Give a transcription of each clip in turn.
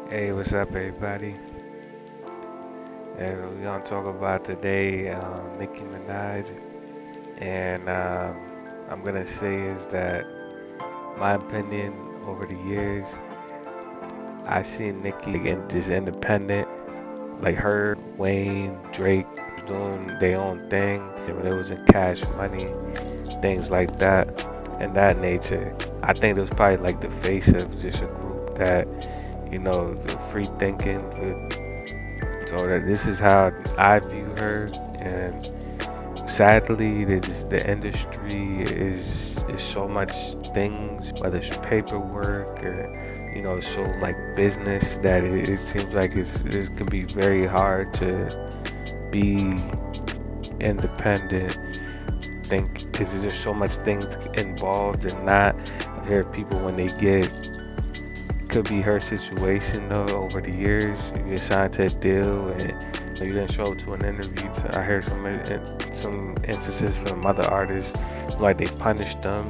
Hey, what's up, everybody? And we're gonna talk about today Nicki Minaj, and I'm gonna say is that my opinion over the years, I seen Nicki in this independent, like her, Wayne, Drake, doing their own thing, and when it was in Cash Money, things like that, and that nature. I think it was probably like the face of just a group that, the free thinking, so that this is how I view her, and sadly, the industry is so much things, whether it's paperwork or so like business that it seems like it can be very hard to be independent. Think because there's just so much things involved in that. I hear people when they get could be her situation though. Over the years, you get signed to a deal and you didn't show up to an interview. So I heard some instances from other artists, like they punished them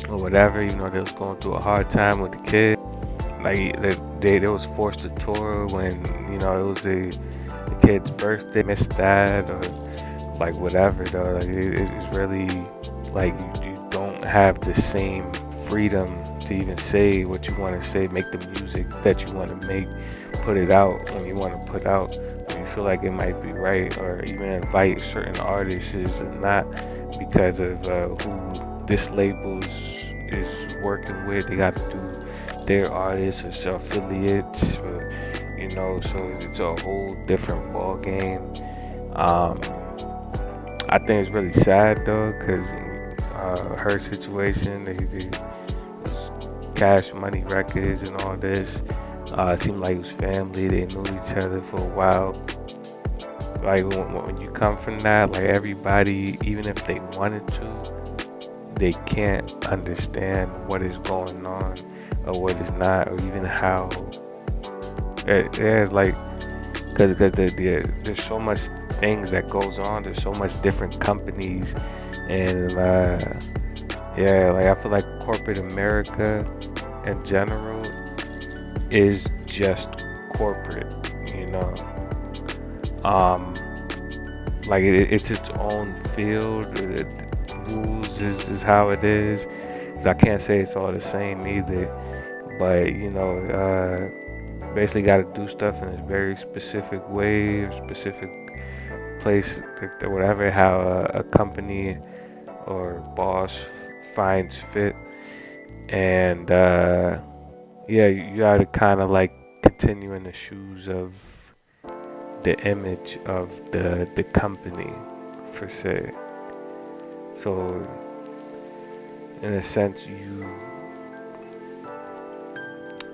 or whatever, even though they was going through a hard time with the kid. Like they was forced to tour when it was the kid's birthday, missed that or like whatever though. Like it's really like you don't have the same freedom to even say what you want to say, make the music that you want to make, put it out when you want to put out, when you feel like it might be right, or even invite certain artists is not because of who this label is working with. They got to do their artists or affiliates, or, so it's a whole different ball game. Um, I think it's really sad though, because her situation, they Cash Money Records and all this. It seemed like it was family. They knew each other for a while. Like when you come from that, like everybody, even if they wanted to, they can't understand what is going on or what is not, or even how there's like, because there's so much things that goes on. There's so much different companies, and yeah, like I feel like corporate America in general is just corporate, you know. Um, like it's its own field. Rules is how it is. 'Cause I can't say it's all the same either, but basically got to do stuff in a very specific way or specific place, whatever how a company or boss finds fit, and yeah, you gotta kind of like continue in the shoes of the image of the company per se. So in a sense,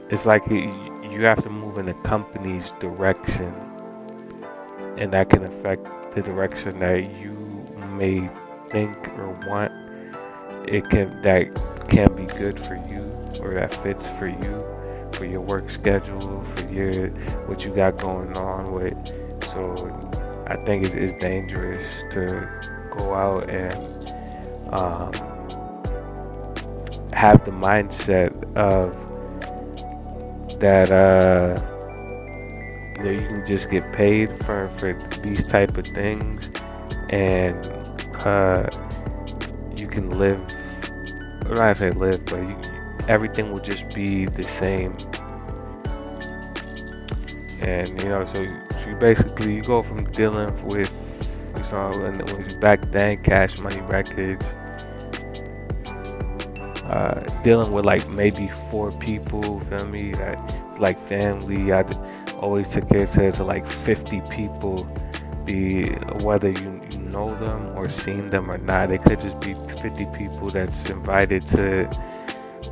it's like you have to move in the company's direction, and that can affect the direction that you may think or want. It can that can be good for you, or that fits for your work schedule, for your what you got going on with. So I think it's dangerous to go out and um, have the mindset of that you can just get paid for these type of things, and uh, you can live. I'm not gonna say live, but everything will just be the same. And so you basically you go from dealing with, and when you back then Cash Money Records, dealing with like maybe four people, feel me, that like family. Always took care to like 50 people, be whether you know them or seen them or not. It could just be 50 people that's invited to,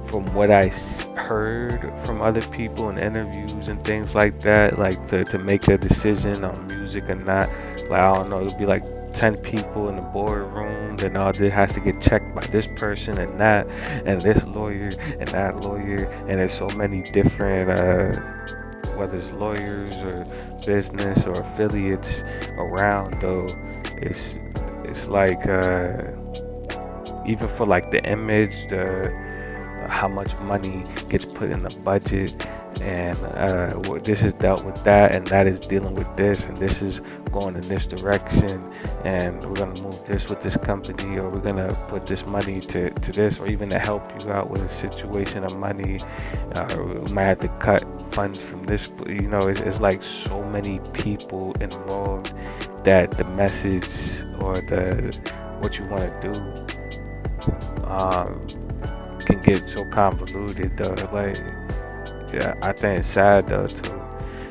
from what heard from other people in interviews and things like that, like to make a decision on music or not. Like I don't know, it'll be like 10 people in the boardroom, then all this has to get checked by this person and that, and this lawyer and that lawyer, and there's so many different, whether it's lawyers or business or affiliates around though. It's like even for like the image, the how much money gets put in the budget, and this is dealt with that, and that is dealing with this, and this is going in this direction, and we're going to move this with this company, or we're going to put this money to this, or even to help you out with a situation of money, we might have to cut funds from this. It's like so many people involved that the message or the what you want to do can get so convoluted though. Like, yeah, I think it's sad though too.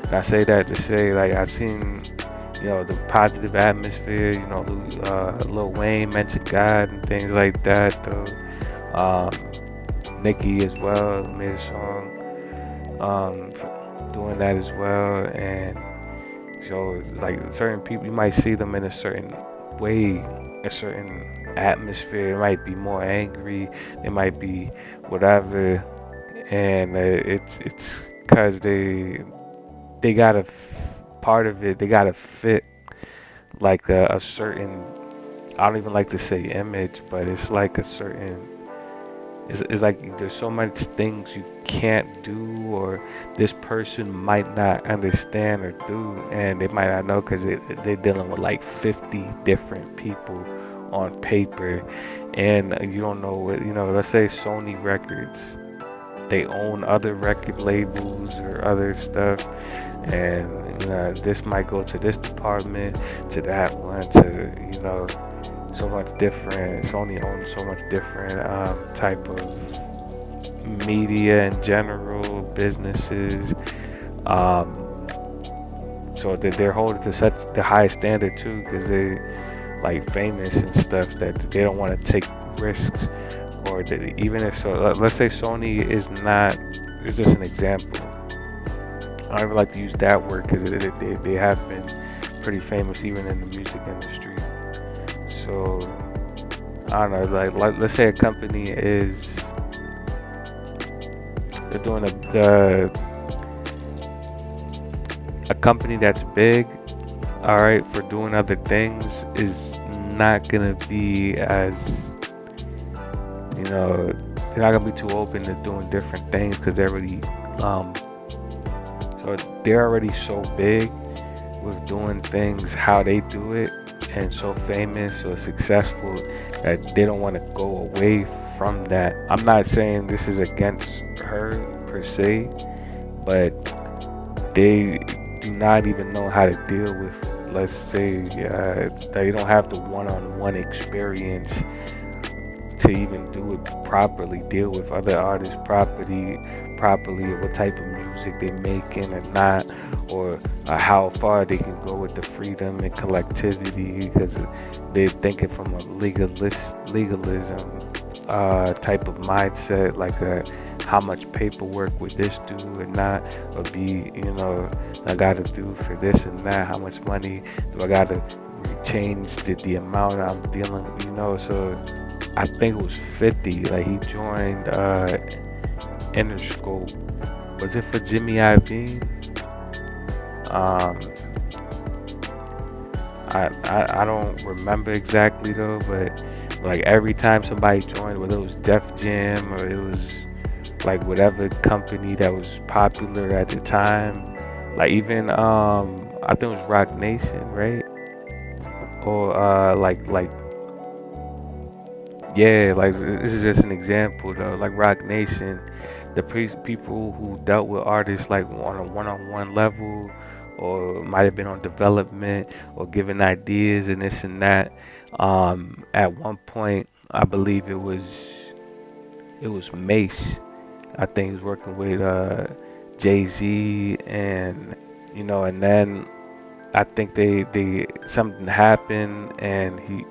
And I say that to say, like, I've seen, the positive atmosphere. Lil Wayne mentioned God and things like that though. Nicki as well made a song for doing that as well, and so like certain people, you might see them in a certain way, a certain atmosphere. It might be more angry, it might be whatever, and it's because they gotta part of it. They gotta fit like a certain. I don't even like to say image, but it's like a certain. It's like there's so much things you can't do, or this person might not understand or do, and they might not know because they're dealing with like 50 different people on paper, and you don't know what. Let's say Sony Records, they own other record labels or other stuff, and this might go to this department, to that one, to so much different. Sony owns so much different type of media in general, businesses. So that they're holding to such the high standard too, because they like famous and stuff that they don't want to take risks, or even if so, let's say Sony is not. It's just an example. I don't even like to use that word because they have been pretty famous even in the music industry. So I don't know, like let's say a company is they're doing a company that's big, all right, for doing other things is not gonna be as they're not gonna be too open to doing different things because they're already so they're already so big with doing things how they do it, and so famous or successful that they don't want to go away from that. I'm not saying this is against her per se, but they do not even know how to deal with, let's say, they don't have the one-on-one experience to even do it properly, deal with other artists properly, or what type of music they making or not, or how far they can go with the freedom and collectivity, because they're thinking from a legalism type of mindset, like how much paperwork would this do or not, or be, I gotta do for this and that, how much money do I gotta change the amount I'm dealing with, so I think it was 50. Like he joined Interscope. Was it for Jimmy Iovine? Um, I don't remember exactly though, but like every time somebody joined, whether it was Def Jam or it was like whatever company that was popular at the time, like even I think it was Rock Nation, right? Or yeah, like this is just an example though. Like Rock Nation, the people who dealt with artists like on a one-on-one level, or might have been on development or giving ideas and this and that. At one point, I believe it was Mace. I think he was working with Jay-Z, and and then I think they something happened, and he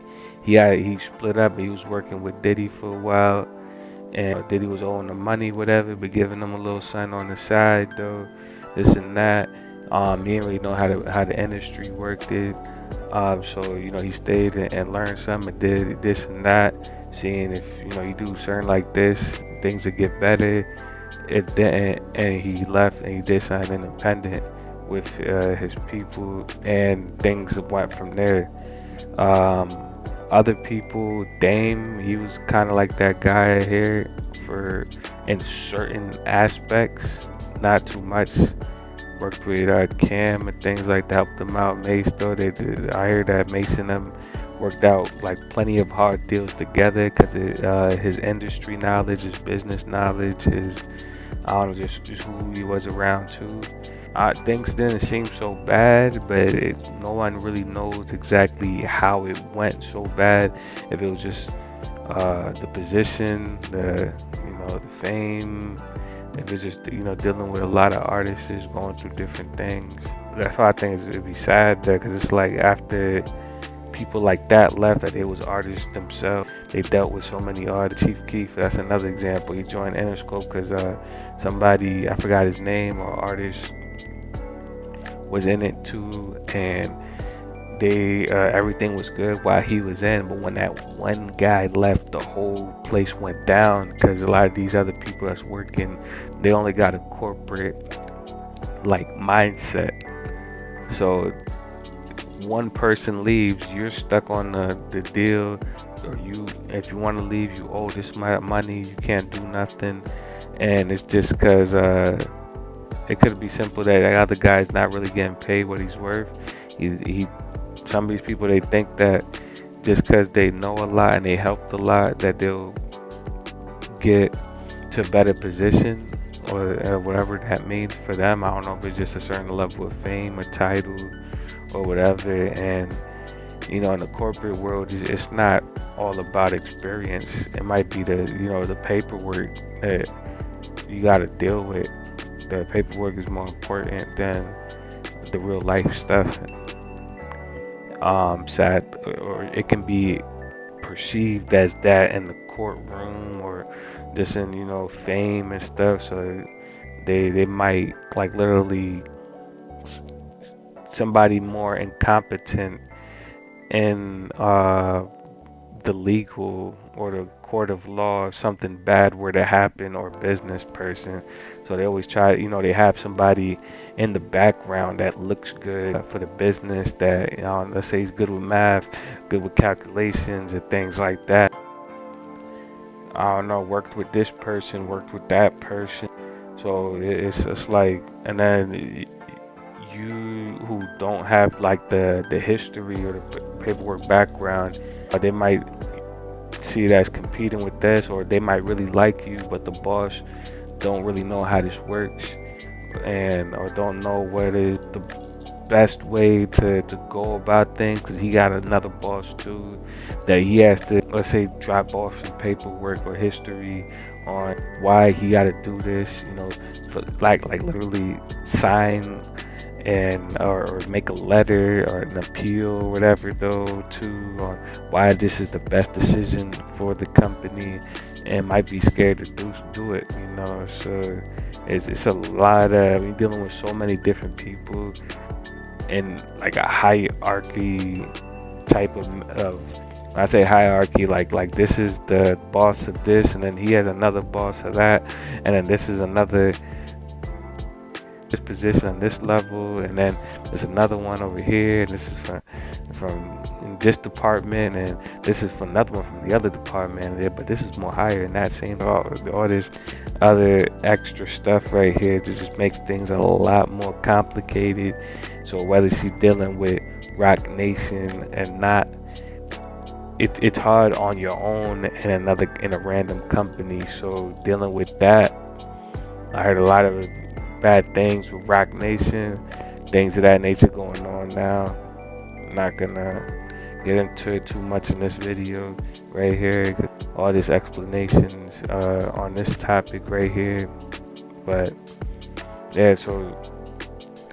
split up. He was working with Diddy for a while, and Diddy was owing the money, whatever, but giving him a little something on the side though, this and that. He didn't really know how the industry worked it. So he stayed and learned something and did this and that, seeing if you do certain like this, things would get better. It didn't, and he left and he did something independent with his people, and things went from there. Um, Other people, Dame, he was kind of like that guy here for in certain aspects. not too much. Worked with Cam and things like that, helped them out. Mace though, they did. I heard that Mace and them worked out like plenty of hard deals together because his industry knowledge, his business knowledge, his I don't know, just who he was around too. Things didn't seem so bad, but no one really knows exactly how it went so bad. If it was just the position, the fame, if it's just dealing with a lot of artists going through different things. That's why I think it'd be sad because it's like after people like that left, that it was artists themselves. They dealt with so many artists. Chief Keef, that's another example. He joined Interscope because somebody, I forgot his name or artist, was in it too, and they everything was good while he was in. But when that one guy left, the whole place went down because a lot of these other people that's working, they only got a corporate like mindset. So one person leaves, you're stuck on the deal, or if you want to leave, you owe this money, you can't do nothing, and it's just because it could be simple that the other guy's not really getting paid what he's worth. He some of these people, they think that just because they know a lot and they helped a lot, that they'll get to a better position or whatever that means for them. I don't know if it's just a certain level of fame, a title, or whatever. And in the corporate world, it's not all about experience. It might be the paperwork that you got to deal with. The paperwork is more important than the real life stuff. Sad, or it can be perceived as that in the courtroom or just in fame and stuff. So they might like literally somebody more incompetent in the legal or the court of law, if something bad were to happen, or business person. So they always try, they have somebody in the background that looks good for the business, that let's say he's good with math, good with calculations and things like that. I don't know, worked with this person, worked with that person. So it's like, and then you who don't have like the history or the paperwork background, they might see it as competing with this, or they might really like you, but the boss don't really know how this works, and or don't know what is the best way to go about things, because he got another boss too that he has to, let's say, drop off some paperwork or history on why he got to do this, for like literally sign and or make a letter or an appeal or whatever though to on why this is the best decision for the company, and might be scared to do it. So it's a lot of, we're dealing with so many different people in like a hierarchy type of when I say hierarchy, like this is the boss of this, and then he has another boss of that, and then this is another this position on this level, and then there's another one over here, and this is from in this department, and this is from another one from the other department there, but this is more higher than that. Same all this other extra stuff right here just makes things a lot more complicated. So whether she's dealing with Rock Nation and not, it's hard on your own in a random company. So dealing with that, I heard a lot of bad things with Rock Nation, things of that nature going on now. I'm not gonna get into it too much in this video right here. All these explanations on this topic right here, but yeah. So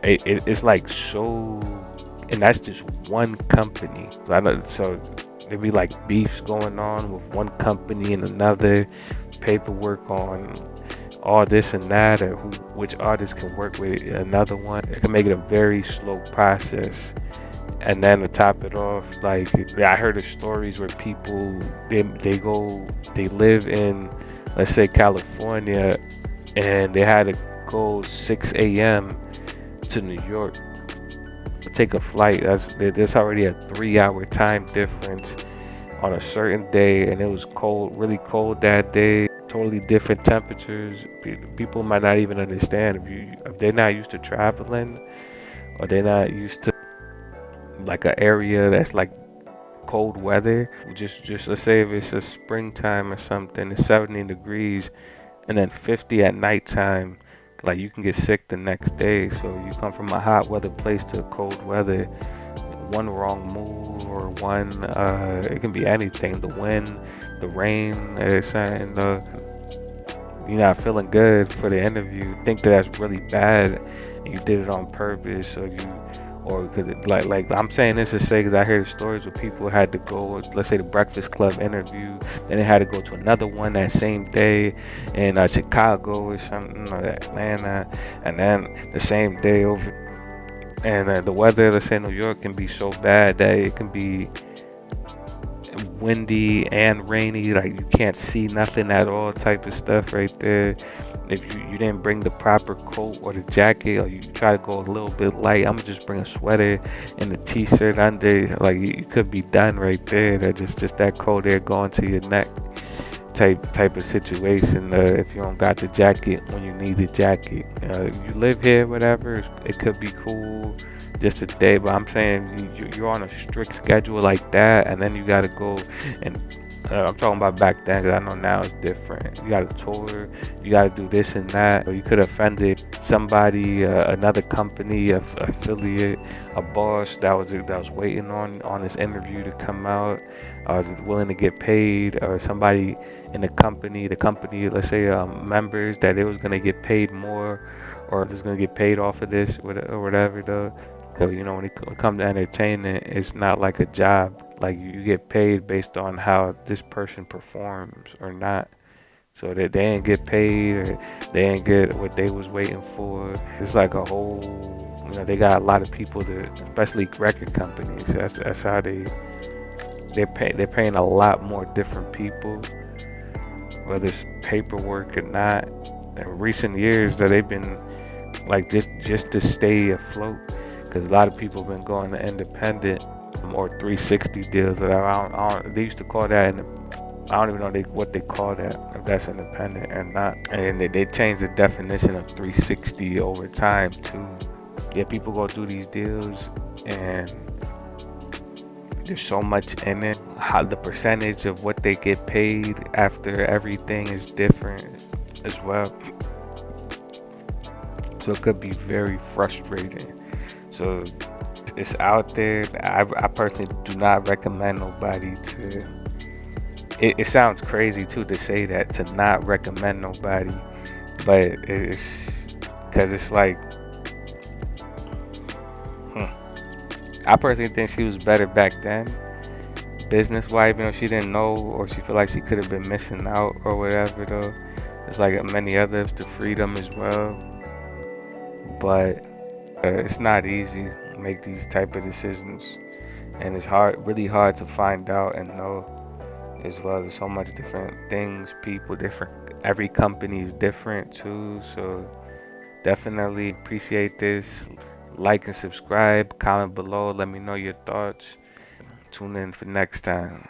it's like so, and that's just one company. I know, so there be like beefs going on with one company and another, paperwork on all this and that, or which artist can work with another one. It can make it a very slow process. And then to top it off, like I heard of stories where people they live in, let's say, California, and they had to go 6 a.m. to New York to take a flight. There's already a 3-hour time difference on a certain day, and it was cold, really cold that day. totally different temperatures. People might not even understand if they're not used to traveling or they're not used to like an area that's like cold weather. Just let's say if it's a springtime or something, it's 70 degrees and then 50 at nighttime. Like you can get sick the next day. So you come from a hot weather place to cold weather. One wrong move or it can be anything. The wind, the rain, saying you're not feeling good for the interview. Think that that's really bad, and you did it on purpose, or because like I'm saying this to say because I hear stories where people had to go, let's say the Breakfast Club interview, then they had to go to another one that same day in Chicago or something, or Atlanta, and then the same day over. And the weather, let's say in New York, can be so bad that it can be windy and rainy, like you can't see nothing at all type of stuff right there. If you didn't bring the proper coat or the jacket, or you try to go a little bit light, I'm gonna just bring a sweater and a t-shirt under, like you could be done right there. That just that cold air going to your neck type of situation. If you don't got the jacket when you need the jacket, you live here, whatever, it could be cool just a day. But I'm saying you're on a strict schedule like that, and then you got to go and I'm talking about back then, 'cause I know now it's different. You got to tour, you got to do this and that. Or you could have offended somebody, another company, affiliate, a boss that was waiting on this interview to come out, or is willing to get paid, or somebody in the company, let's say members that they was gonna get paid more, or just gonna get paid off of this or whatever though. Because when it comes to entertainment, it's not like a job. Like you get paid based on how this person performs or not. So that they ain't get paid or they ain't get what they was waiting for. It's like a whole, they got a lot of people that, especially record companies. That's how they're paying a lot more different people, whether it's paperwork or not. In recent years, that they've been like just to stay afloat, because a lot of people have been going to independent or 360 deals. Whatever. They used to call that, I don't even know what they call that, if that's independent or not. And they changed the definition of 360 over time too. Yeah, people go through these deals and there's so much in it. How the percentage of what they get paid after everything is different as well. So it could be very frustrating. So it's out there. I personally do not recommend nobody to. It sounds crazy too to say that, to not recommend nobody, but it's because it's like, I personally think she was better back then, business wise, even though she didn't know or she feel like she could have been missing out or whatever though. It's like many others, the freedom as well, but it's not easy to make these type of decisions, and it's really hard to find out and know as well. There's so much different things, people different, every company is different too. So definitely appreciate this. Like and subscribe, comment below, let me know your thoughts. Tune in for next time.